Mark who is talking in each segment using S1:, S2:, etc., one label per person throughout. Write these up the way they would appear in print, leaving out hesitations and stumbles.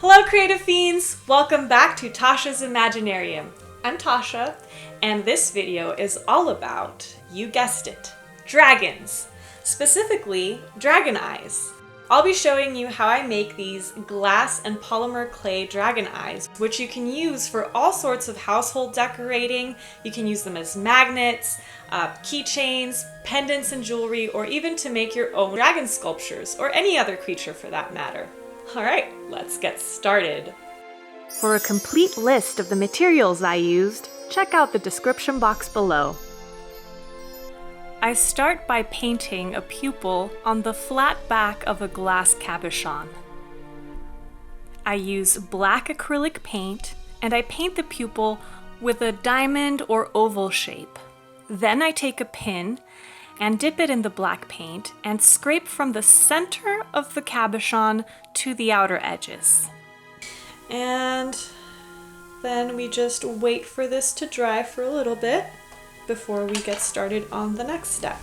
S1: Hello Creative Fiends! Welcome back to Tasha's Imaginarium. I'm Tasha, and this video is all about, you guessed it, dragons. Specifically, dragon eyes. I'll be showing you how I make these glass and polymer clay dragon eyes, which you can use for all sorts of household decorating. You can use them as magnets, keychains, pendants and jewelry, or even to make your own dragon sculptures, or any other creature for that matter. Alright, let's get started. For a complete list of the materials I used, check out the description box below. I start by painting a pupil on the flat back of a glass cabochon. I use black acrylic paint and I paint the pupil with a diamond or oval shape. Then I take a pin and dip it in the black paint and scrape from the center of the cabochon to the outer edges. And then we just wait for this to dry for a little bit before we get started on the next step.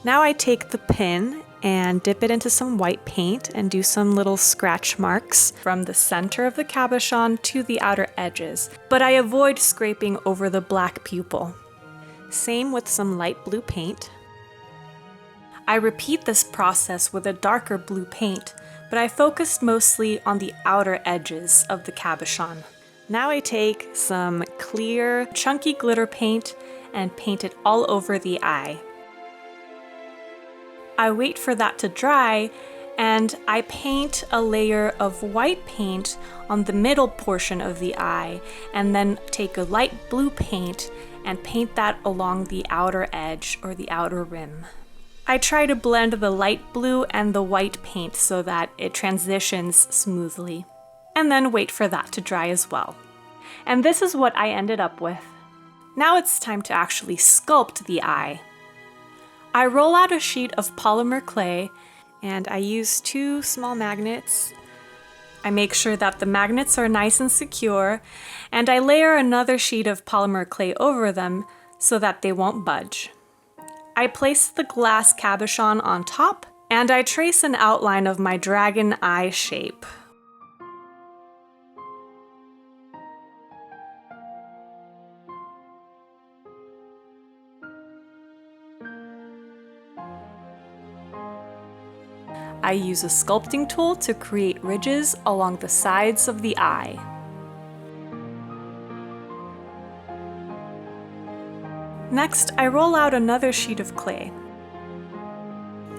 S1: Now I take the pin and dip it into some white paint and do some little scratch marks from the center of the cabochon to the outer edges, but I avoid scraping over the black pupil. Same with some light blue paint. I repeat this process with a darker blue paint, but I focused mostly on the outer edges of the cabochon. Now I take some clear, chunky glitter paint and paint it all over the eye. I wait for that to dry and I paint a layer of white paint on the middle portion of the eye and then take a light blue paint and paint that along the outer edge or the outer rim. I try to blend the light blue and the white paint so that it transitions smoothly, and then wait for that to dry as well. And this is what I ended up with. Now it's time to actually sculpt the eye. I roll out a sheet of polymer clay and I use 2 small magnets. I make sure that the magnets are nice and secure, and I layer another sheet of polymer clay over them so that they won't budge. I place the glass cabochon on top, and I trace an outline of my dragon eye shape. I use a sculpting tool to create ridges along the sides of the eye. Next, I roll out another sheet of clay.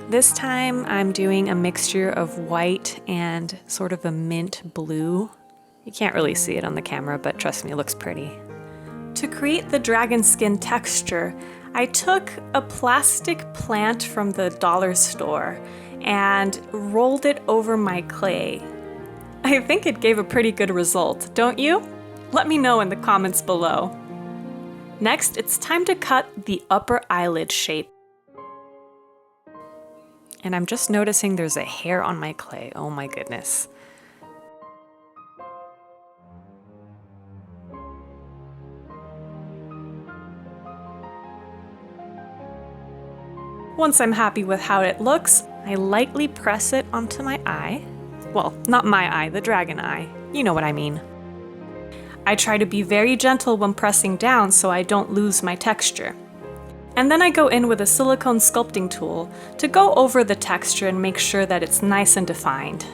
S1: This time I'm doing a mixture of white and sort of a mint blue. You can't really see it on the camera, but trust me, it looks pretty. To create the dragon skin texture, I took a plastic plant from the dollar store and rolled it over my clay. I think it gave a pretty good result, don't you? Let me know in the comments below. Next, it's time to cut the upper eyelid shape. And I'm just noticing there's a hair on my clay. Oh my goodness. Once I'm happy with how it looks, I lightly press it onto my eye. Well, not my eye, the dragon eye. You know what I mean. I try to be very gentle when pressing down so I don't lose my texture. And then I go in with a silicone sculpting tool to go over the texture and make sure that it's nice and defined.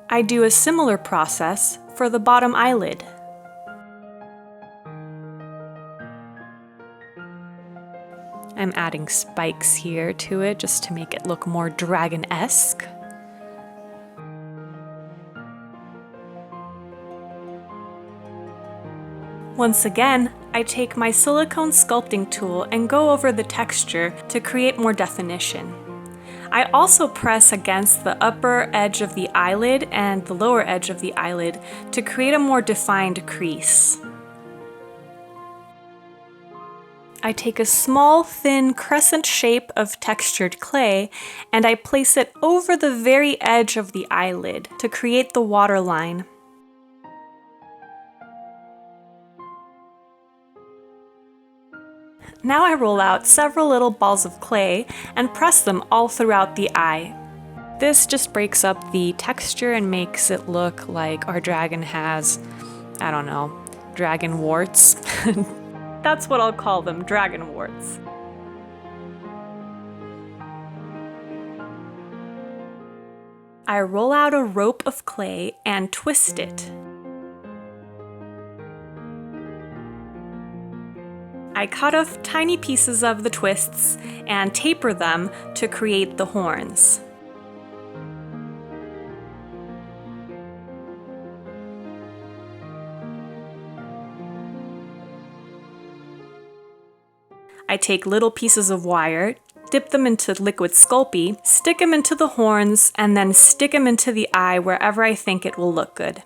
S1: I do a similar process for the bottom eyelid. I'm adding spikes here to it just to make it look more dragon-esque. Once again, I take my silicone sculpting tool and go over the texture to create more definition. I also press against the upper edge of the eyelid and the lower edge of the eyelid to create a more defined crease. I take a small, thin crescent shape of textured clay and I place it over the very edge of the eyelid to create the waterline. Now I roll out several little balls of clay and press them all throughout the eye. This just breaks up the texture and makes it look like our dragon has, I don't know, dragon warts. That's what I'll call them, dragon warts. I roll out a rope of clay and twist it. I cut off tiny pieces of the twists and taper them to create the horns. I take little pieces of wire, dip them into liquid Sculpey, stick them into the horns, and then stick them into the eye wherever I think it will look good.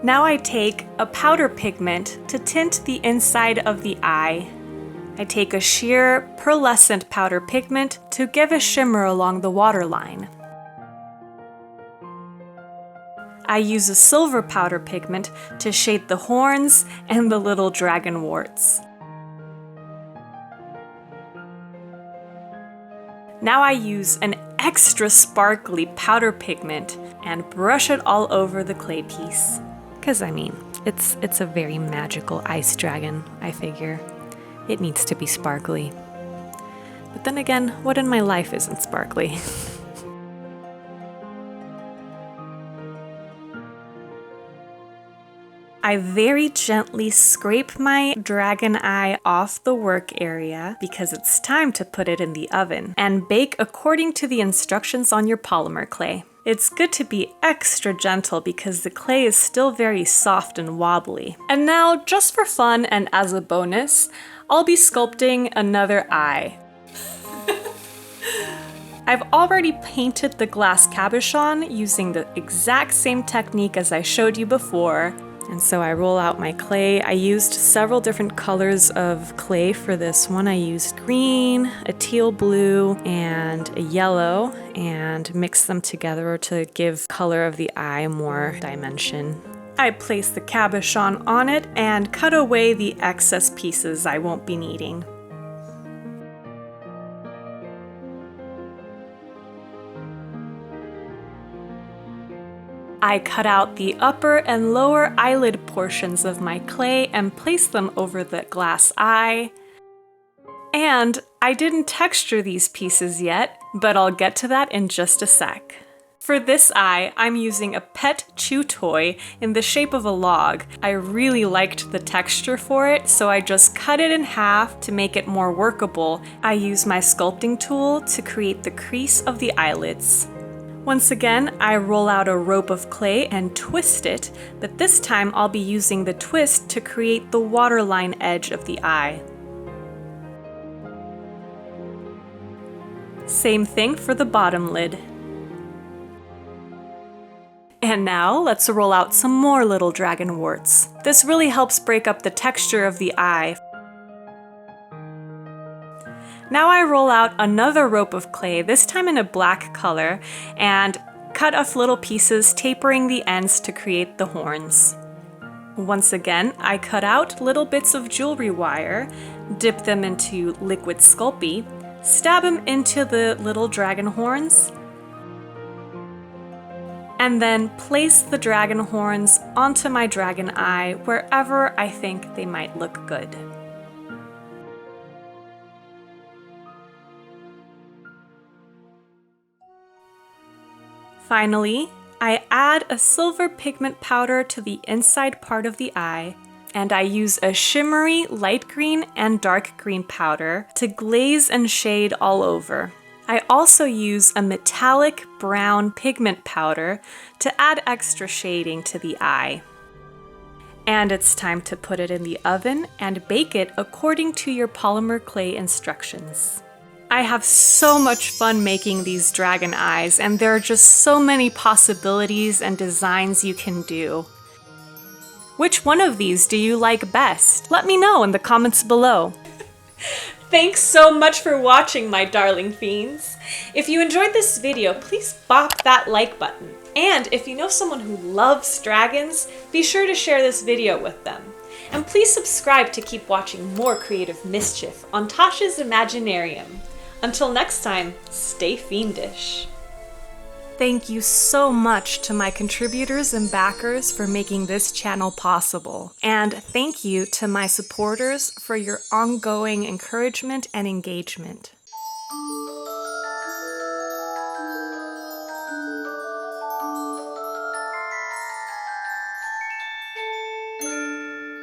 S1: Now I take a powder pigment to tint the inside of the eye. I take a sheer pearlescent powder pigment to give a shimmer along the waterline. I use a silver powder pigment to shade the horns and the little dragon warts. Now I use an extra sparkly powder pigment and brush it all over the clay piece. Because, I mean, it's a very magical ice dragon, I figure. It needs to be sparkly. But then again, what in my life isn't sparkly? I very gently scrape my dragon eye off the work area because it's time to put it in the oven and bake according to the instructions on your polymer clay. It's good to be extra gentle because the clay is still very soft and wobbly. And now, just for fun and as a bonus, I'll be sculpting another eye. I've already painted the glass cabochon using the exact same technique as I showed you before. And so I roll out my clay. I used several different colors of clay for this one. I used green, a teal blue, and a yellow, and mixed them together to give color of the eye more dimension. I place the cabochon on it and cut away the excess pieces I won't be needing. I cut out the upper and lower eyelid portions of my clay and placed them over the glass eye. And I didn't texture these pieces yet, but I'll get to that in just a sec. For this eye, I'm using a pet chew toy in the shape of a log. I really liked the texture for it, so I just cut it in half to make it more workable. I use my sculpting tool to create the crease of the eyelids. Once again, I roll out a rope of clay and twist it, but this time I'll be using the twist to create the waterline edge of the eye. Same thing for the bottom lid. And now let's roll out some more little dragon warts. This really helps break up the texture of the eye. Now I roll out another rope of clay, this time in a black color, and cut off little pieces, tapering the ends to create the horns. Once again, I cut out little bits of jewelry wire, dip them into liquid Sculpey, stab them into the little dragon horns, and then place the dragon horns onto my dragon eye wherever I think they might look good. Finally, I add a silver pigment powder to the inside part of the eye, and I use a shimmery light green and dark green powder to glaze and shade all over. I also use a metallic brown pigment powder to add extra shading to the eye. And it's time to put it in the oven and bake it according to your polymer clay instructions. I have so much fun making these dragon eyes, and there are just so many possibilities and designs you can do. Which one of these do you like best? Let me know in the comments below. Thanks so much for watching, my darling fiends. If you enjoyed this video, please bop that like button. And if you know someone who loves dragons, be sure to share this video with them. And please subscribe to keep watching more creative mischief on Tasha's Imaginarium. Until next time, stay fiendish. Thank you so much to my contributors and backers for making this channel possible. And thank you to my supporters for your ongoing encouragement and engagement.